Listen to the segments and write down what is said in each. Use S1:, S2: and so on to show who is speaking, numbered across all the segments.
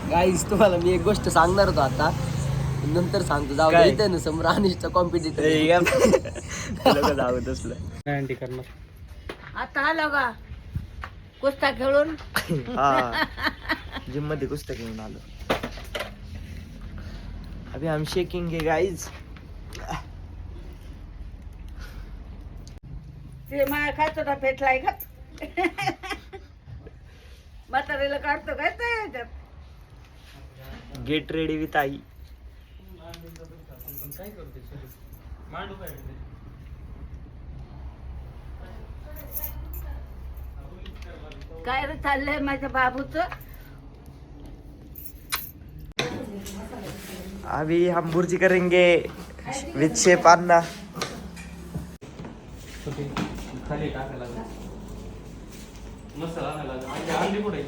S1: गाईस तुम्हाला मी एक गोष्ट सांगणार होतो आता, नंतर सांगतो. जाऊ
S2: काय?
S1: इथे ना समोर अनिशचा कॉम्पिटिटर.
S2: जाऊ तसलं
S3: आता आलो का कुस्ता खेळून.
S2: हा जिम मध्ये कुस्त्या घेऊन आलो. अभी हम शेकिंगे गाइस.
S3: ते माया खातो ना फेटलाय का म्हातारीला काढतो काय ते
S2: गेट रेडी विथ आई.
S3: काय रे चाललंय माझ्या बाबूच.
S2: अभी हम बुर्जी करेंगे विथ शेफ अन्ना.
S4: खाली टाकायला मसाला टाकायला अंडी कुठे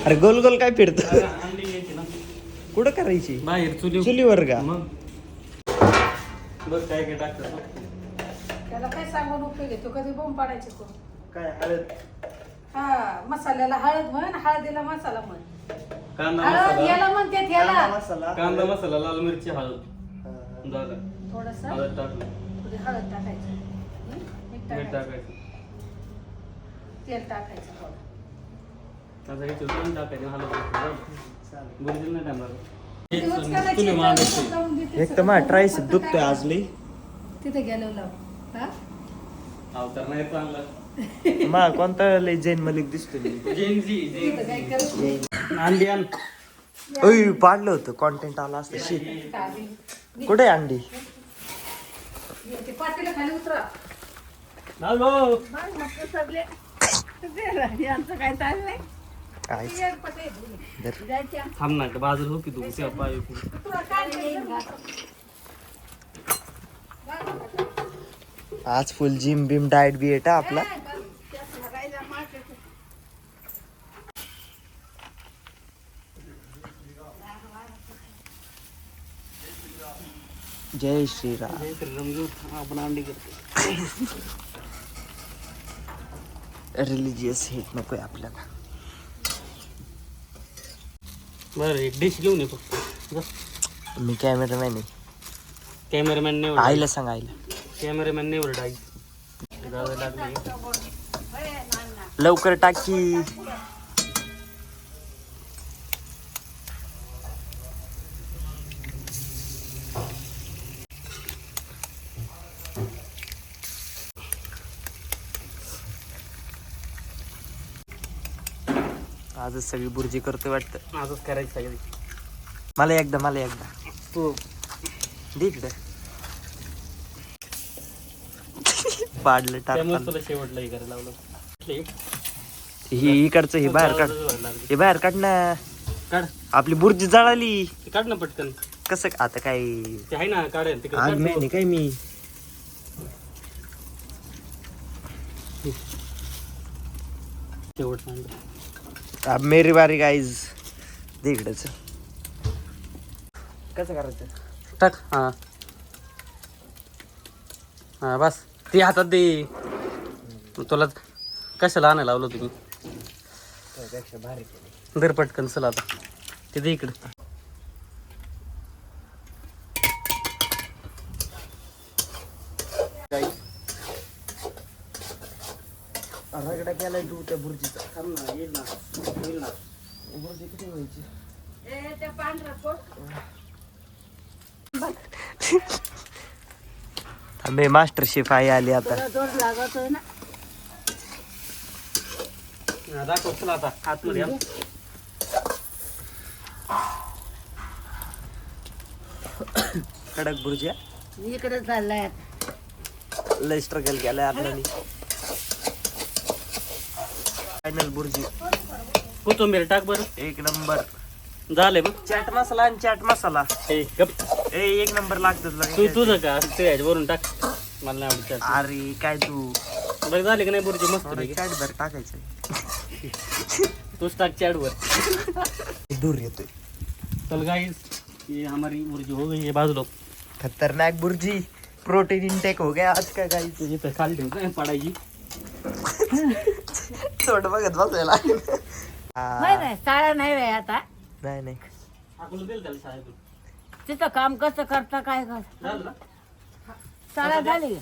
S2: अरे गोल गोल काय फिरत
S4: अंडी घ्यायची ना
S2: कुठं करायची?
S4: बाहेर
S2: चुलीवर का?
S4: मग बघ काय काय टाकतात.
S3: त्याला काय सांगून उपयोग आहे, तू कधी बोंब पाडायचे करू.
S2: काय हळद?
S3: हा मसाल्याला हळद म्हण, हळदीला मसाला म्हण.
S4: कांदा
S3: हळद
S4: मसाला
S3: याला म्हणतात याला.
S2: मसाला
S4: कांदा मसाला लाल मिरची हळद
S2: हा.
S4: झालं.
S3: थोडस
S4: हळद टाकलं
S3: थोडी हळद टाकायचं, मीठ
S4: मीठ
S3: टाकायचं,
S4: टाकायचं
S3: तेल टाकायचं थोडं.
S4: आता हे चुरून टाकायचं हळद बुर्जी नाही टाकणार.
S3: दिवस करायचे,
S4: चुली मांडायची.
S3: जाऊन देते
S2: एक तर माझा
S3: सगळं.
S2: ट्राय
S3: फक्त
S2: दुखतोय
S3: काय-
S2: आज लई.
S3: तिथे गेलो लाव. हा
S4: अवतार नाही चांगला.
S2: मा कोणता लई जैन मलिक दिसतो मी.
S3: तिथं काय करत
S4: अंडी आण.
S2: ओय पाडलं होतं कॉन्टेंट आला असतं शी.
S3: नाही.
S2: कुठे आहे अंडी?
S3: ते पातेलं खाली उतरा.
S4: हॅलो
S3: बाय मस्त सगळे. यांचं काय चाललंय.
S2: काय
S3: ये पटे. जायच्या.
S4: थांब ना बाजूला हो की तू सेवा पाय
S3: तुला काय नाही.
S2: आज फुल जिम बिम डाएट बी आहे आपला. जय श्रीराम.
S4: आपण अंडी करतो.
S2: रिलिजियस हेट नकोय आपल्याला.
S4: बरं एक डिश घेऊन ये फक्त.
S2: मी कॅमेरामॅन आहे.
S4: कॅमेरामॅन नेवर
S2: आईला सांग आईला.
S4: कॅमेरामॅन नेवर डाई जावं लागले.
S2: लवकर टाकी. आजच सगळी बुर्जी करतोय वाटतं.
S4: आजच करायचं सगळी.
S2: मला एकदा
S4: तू
S2: दे इकडं. पाडलं
S4: त्यामुळे
S2: टाक.
S4: तुला शेवटला हे करायला लावलं.
S2: ही इकडचं हे बाहेर काढ. हे बाहेर काढ ना.
S4: काढ
S2: आपली बुर्जी जळाली.
S4: ते काढ ना पटकन.
S2: कसं आता काय
S4: ते आहे ना काढेल तिकडे
S2: आग
S4: काढ
S2: नाही
S4: तो.
S2: काय मी.
S4: शेवट सांग.
S2: अब मेरी बारी गाईज. दे इकडच. कसं करायचं?
S4: टाक हा हा बस ती हातात दे. तुला कशाला आणायला लावलं तुम्ही?
S2: त्यापेक्षा भारी केली.
S4: दर पटकन चला आता ते दे इकडे.
S2: रगडा केलाय तू त्या बुर्जीचा.
S4: थांब ना येईल ना येईल ना.
S2: बुर्जी किती व्हायची?
S3: ते पांढरा पोट.
S2: आम्ही मास्टर शेफ आई आली आता.
S3: तुला जोर लागतोय ना.
S4: हा, दाखव चला आता आतमध्ये या.
S2: कडक बुर्जी.
S3: इकडे चाललाय.
S2: लय स्ट्रगल केलाय आपल्याला. फायनल बुर्जी
S4: कोथिंबीर टाक बरं.
S2: एक नंबर.
S4: झाले बघ.
S2: चाट मसाला आणि चाट मसाला
S4: ए गप.
S2: एक नंबर लागतो
S4: तू तुझं का ते वरून टाक. मला नाही आवडत.
S2: अरे काय तू
S4: बरं झाले का नाही बुर्जी मस्त पैकी.
S2: चाट भर टाकायचं.
S4: तूच टाक चॅटवर.
S2: दूर येतोय.
S4: चल गाइस ये हमारी बुर्जी हो गई है. बाजू
S2: खतरनाक बुर्जी. प्रोटीन इंटेक हो गया आज का गाइस.
S4: इथं खाली ठेवतो पडायची.
S2: थोडं बघत बसायला.
S3: नाही शाळा नाही रे आता.
S2: नाही नाही
S4: आपण दिलं त्याला शाळेतून.
S3: तिथं काम कसं करता काय कर
S4: झालं ना?
S3: शाळा झाली का?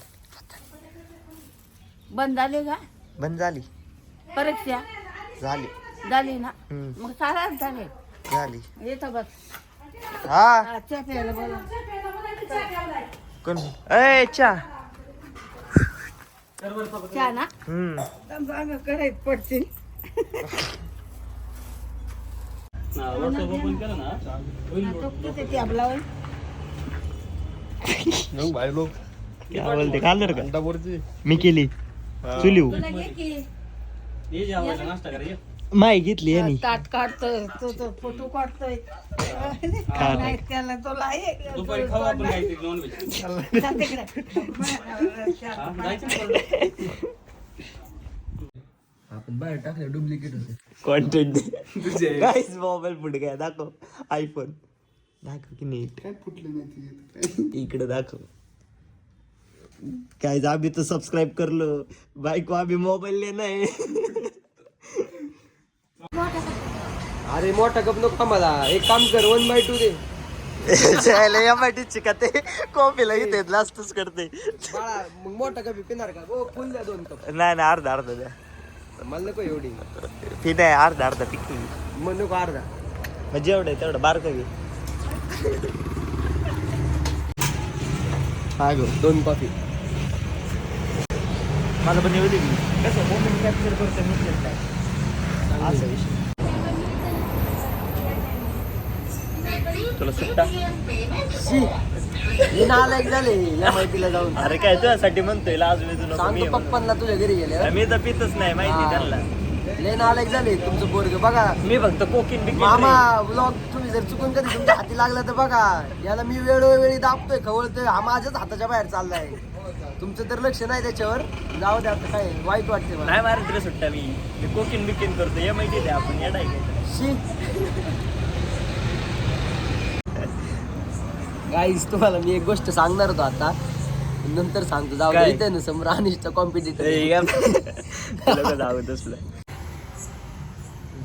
S3: बंद झाली का
S2: बंद झाली
S3: परीक्षा
S2: झाली
S3: झाली ना?
S2: हम्म.
S3: मग शाळा झाली.
S2: झाली
S3: येतो बस.
S2: हा
S3: हा, चहा प्यायला बोला.
S2: कोण ए चा
S3: चहा ना करायच पडतील.
S4: हा, WhatsApp open केलं ना, होईल
S3: तो किती टॅब लावून
S2: काय बोलते खाल्लं का मी केली चुलीव
S3: तुला घे की.
S4: ये जेवायला, नाश्ता करा, ये.
S2: माय घेतली यांनी
S3: ताट काढतोय तो फोटो काढतोय. नाही त्याला तुला
S4: दुपारी खाऊ आपण काहीतरी नॉनव्हेज. जायचं ना परत.
S1: आपण बाहेर टाकलं डुप्लिकेट होते.
S2: कॉन्टेंट गाइस मोबाईल फुट गया दाखव आईफोन दाखव की नीट इकडे दाखव गाइस अभी तो सब्सक्राइब कर लो भाई को अभी मोबाइल लेना है.
S1: अरे मोठा कप नको आम्हाला, एक काम कर 1/2 दे.
S2: जायला या पाठीची का ते कॉफीला इथे लास्टच करते
S1: बाळा मग मोठा कप पिणार का? हो फुल द्या 2 कप.
S2: नाही नाही अर्धा अर्धा द्या
S1: मला नको एवढी,
S2: ती नाही अर्धा अर्धा पिकी
S1: मग नको अर्धा.
S2: म्हणजे एवढं आहे, तेवढं बारकं घे
S1: हा गो 2 कॉफी.
S2: मला पण येऊ दे की. कसं मोमेंट कॅप्चर करतो मी काय असं विषय तुला सुट्टा
S1: हे नालायक झाले या माहितीला जाऊन.
S2: अरे काय तुझ्यासाठी म्हणतोय लाज वेजू नको मी
S1: सांगतो पप्पांना तुझ्या घरी गेले.
S2: मी तर पितच नाही माहिती त्यांना
S1: लय नालायक झाले तुमचं पोरग. बघा
S2: मी फक्त कोकीन बिकीन
S1: मामा व्लॉग तुम्ही जर चुकून कधी तुमच्या हाती लागला तर बघा, याला मी वेळोवेळी दाबतोय खवळतोय, हा माझ्याच हाताच्या बाहेर चाललाय. तुमचं तर लक्ष नाही त्याच्यावर. जाऊ दे आता, काय वाईट वाटते मला.
S2: नाही मारत रे सुट्टा मी कोकीन बिकीन करतो हे माहिती द्या आपण येडाय
S1: गाईस तुम्हाला मी एक गोष्ट सांगणार होतो आता, नंतर सांगतो. जाऊ
S2: काय?
S1: दे, इथे ना समोर अनिशचा कॉम्पिटिटर.
S2: जाऊ तसलं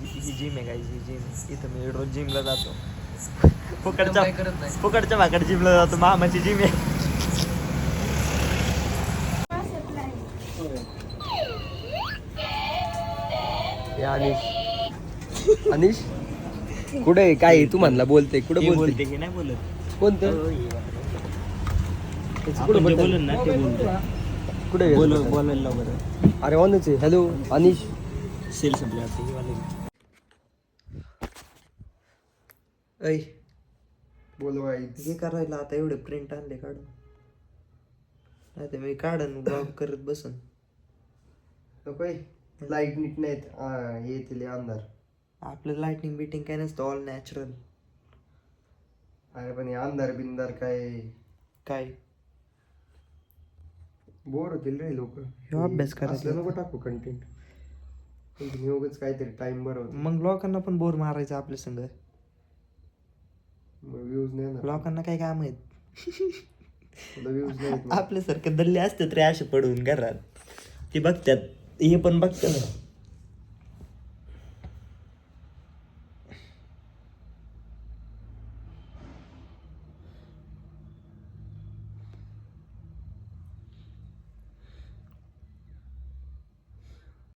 S2: ही जिम आहे गाईज, ही जिम इथं मी रोज जिमला जातो. फुकटच्या
S1: काय करत नाही.
S2: फुकटच्या भाकड जिमला जातो. मामाची जिम आहे.
S1: हे अनिश अनिश कुठे आहे? काय तू म्हणला बोलते? कुठे
S2: हे
S1: बोलते?
S2: बोलते की नाही बोलत
S1: कोणतं? त्याचं कुठं
S2: आपण जे
S1: बटन?
S2: बोलून ना ते बोलतो
S1: कुठे आहे
S2: बोल
S1: बटन?
S2: बोलायला लाव बरं.
S1: अरे ऑनच आहे. हॅलो अनिश.
S2: सेल संपले वाटते ही वाले. ऐ
S1: बोलवा.
S2: हे करायला आता एवढे प्रिंट आणले काढून, नाही तर मी काढून ब्लॉग करत बसन.
S1: लाईट नीट नाहीत येतील अंधार.
S2: आपलं लाइटनिंग बिटिंग काय नसतं, ऑल नॅचरल.
S1: अरे पण हे अंधार बिंदार काय
S2: काय
S1: बोर होतील रे लोक.
S2: ह्यो अभ्यास करायचा
S1: असलं नको टाकू कंटेंट. उगाच काहीतरी टाइम बरोबर.
S2: मग लोकांना पण बोर मारायचं आपल्या संग.
S1: व्ह्यूज नाही ना.
S2: लोकांना काय काम आहेत?
S1: तुला व्ह्यूज नाही.
S2: आपल्यासारखे दल्ले असतात रे असे पडून घरात, ते बघतात हे पण बघतात.